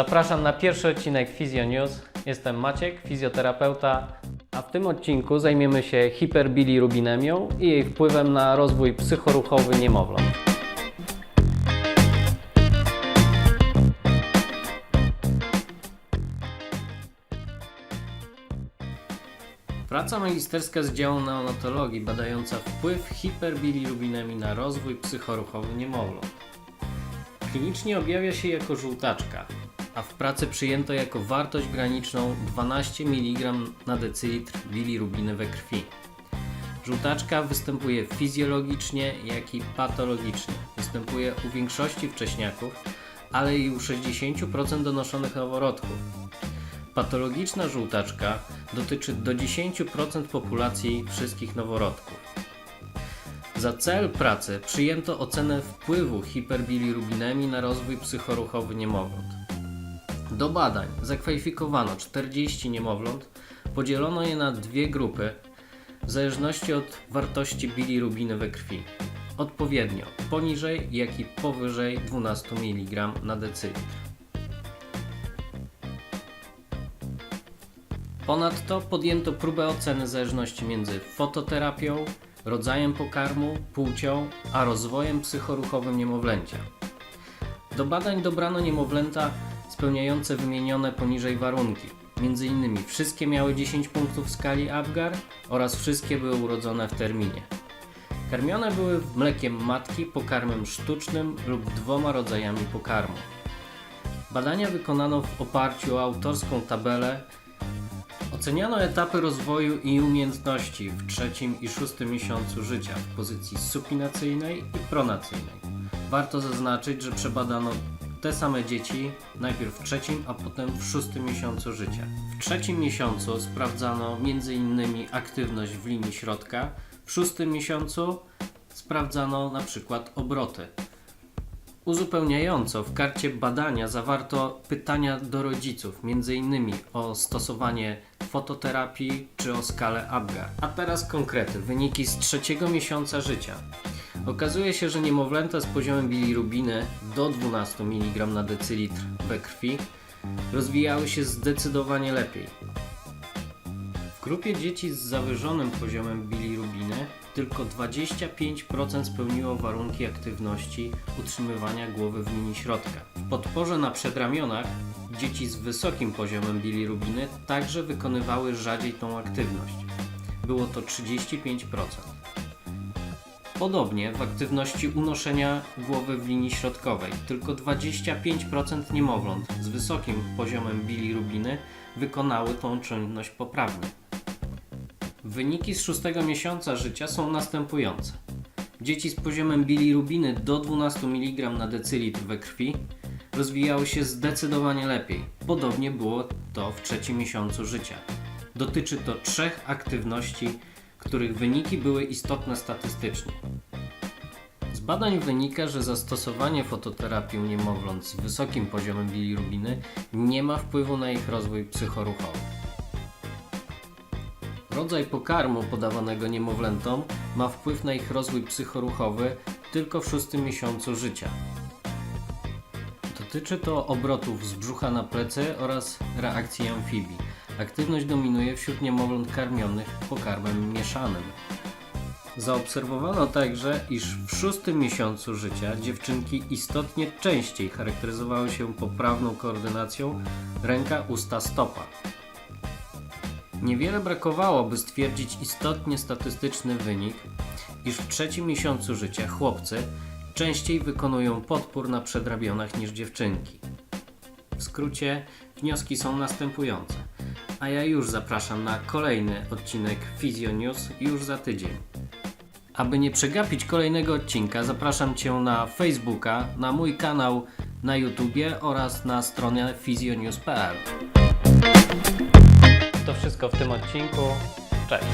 Zapraszam na pierwszy odcinek Physio News. Jestem Maciek, fizjoterapeuta, a w tym odcinku zajmiemy się hiperbilirubinemią i jej wpływem na rozwój psychoruchowy niemowląt. Praca magisterska z działu neonatologii badająca wpływ hiperbilirubinemii na rozwój psychoruchowy niemowląt. Klinicznie objawia się jako żółtaczka, a w pracy przyjęto jako wartość graniczną 12 mg na decylitr bilirubiny we krwi. Żółtaczka występuje fizjologicznie, jak i patologicznie. Występuje u większości wcześniaków, ale i u 60% donoszonych noworodków. Patologiczna żółtaczka dotyczy do 10% populacji wszystkich noworodków. Za cel pracy przyjęto ocenę wpływu hiperbilirubinemii na rozwój psychoruchowy niemowląt. Do badań zakwalifikowano 40 niemowląt, podzielono je na dwie grupy w zależności od wartości bilirubiny we krwi, odpowiednio poniżej jak i powyżej 12 mg na decylitr. Ponadto podjęto próbę oceny zależności między fototerapią, rodzajem pokarmu, płcią, a rozwojem psychoruchowym niemowlęcia. Do badań dobrano niemowlęta spełniające wymienione poniżej warunki. Między innymi wszystkie miały 10 punktów w skali Apgar oraz wszystkie były urodzone w terminie. Karmione były mlekiem matki, pokarmem sztucznym lub 2 rodzajami pokarmu. Badania wykonano w oparciu o autorską tabelę. Oceniano etapy rozwoju i umiejętności w 3. i 6. miesiącu życia w pozycji supinacyjnej i pronacyjnej. Warto zaznaczyć, że przebadano te same dzieci najpierw w 3., a potem w 6. miesiącu życia. W 3. miesiącu sprawdzano m.in. aktywność w linii środka, w 6. miesiącu sprawdzano np. obroty. Uzupełniająco w karcie badania zawarto pytania do rodziców, m.in. o stosowanie fototerapii czy o skalę Apgar. A teraz konkrety, wyniki z 3. miesiąca życia. Okazuje się, że niemowlęta z poziomem bilirubiny do 12 mg na decylitr we krwi rozwijały się zdecydowanie lepiej. W grupie dzieci z zawyżonym poziomem bilirubiny tylko 25% spełniło warunki aktywności utrzymywania głowy w linii środka. W podporze na przedramionach dzieci z wysokim poziomem bilirubiny także wykonywały rzadziej tą aktywność. Było to 35%. Podobnie w aktywności unoszenia głowy w linii środkowej tylko 25% niemowląt z wysokim poziomem bilirubiny wykonały tą czynność poprawnie. Wyniki z 6. miesiąca życia są następujące. Dzieci z poziomem bilirubiny do 12 mg na decylitr we krwi rozwijały się zdecydowanie lepiej. Podobnie było to w 3. miesiącu życia. Dotyczy to 3 aktywności, których wyniki były istotne statystycznie. Z badań wynika, że zastosowanie fototerapii u niemowląt z wysokim poziomem bilirubiny nie ma wpływu na ich rozwój psychoruchowy. Rodzaj pokarmu podawanego niemowlętom ma wpływ na ich rozwój psychoruchowy tylko w 6. miesiącu życia. Dotyczy to obrotów z brzucha na plecy oraz reakcji amfibii. Aktywność dominuje wśród niemowląt karmionych pokarmem mieszanym. Zaobserwowano także, iż w 6. miesiącu życia dziewczynki istotnie częściej charakteryzowały się poprawną koordynacją ręka, usta, stopa. Niewiele brakowało, by stwierdzić istotnie statystyczny wynik, iż w 3. miesiącu życia chłopcy częściej wykonują podpór na przedramionach niż dziewczynki. W skrócie wnioski są następujące, a ja już zapraszam na kolejny odcinek Physio News już za tydzień. Aby nie przegapić kolejnego odcinka, zapraszam Cię na Facebooka, na mój kanał na YouTubie oraz na stronę physionews.pl. To wszystko w tym odcinku. Cześć!